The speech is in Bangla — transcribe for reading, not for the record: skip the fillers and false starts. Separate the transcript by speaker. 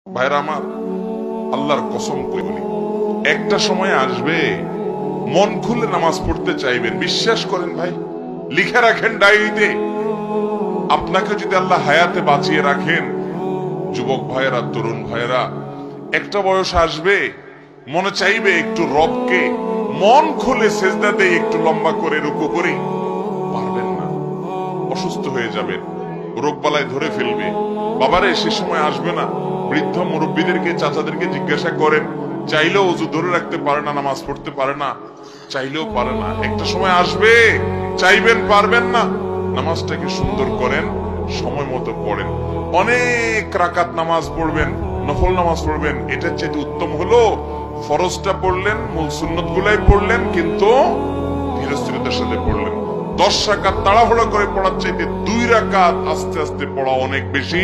Speaker 1: ভাইরা আমার, আল্লাহর কসম করে বলি, একটা সময় আসবে মন খুলে নামাজ পড়তে চাইবেন। বিশ্বাস করেন ভাই, লিখে রাখেন ডায়েরিতে। আপনাকে যদি আল্লাহ হায়াতে বাঁচিয়ে রাখেন, যুবক ভাইয়েরা, তরুণ ভাইয়েরা, একটা বয়স আসবে মনে চাইবে একটু রবকে মন খুলে সেজদা দেই, একটু লম্বা করে রুকু করি। পারবেন না, অসুস্থ হয়ে যাবেন, রোগবালায় ধরে ফেলবে। বাবারে, সে সময় আসবে না? বৃদ্ধ মুরব্বীদেরকে, চাচাদেরকে জিজ্ঞাসা করেন, চাইলেও অজু ধরে রাখতে পারে না, নামাজ পড়তে পারে না, চাইলেও পারে না। একটা সময় আসবে চাইবেন, পারবেন না। নামাজটাকে সুন্দর করেন, সময় মতো পড়েন, অনেক রাকাত নামাজ পড়বেন, নফল নামাজ পড়বেন। এটার চেয়ে উত্তম হলো ফরজটা পড়লেন, মূল সুন্নত গুলাই পড়লেন, কিন্তু ধীরস্থিরতার সাথে পড়লেন। 10 রাকাত তাড়াহুড়া করে পড়ার চাইতে 2 রাকাত আস্তে আস্তে পড়া অনেক বেশি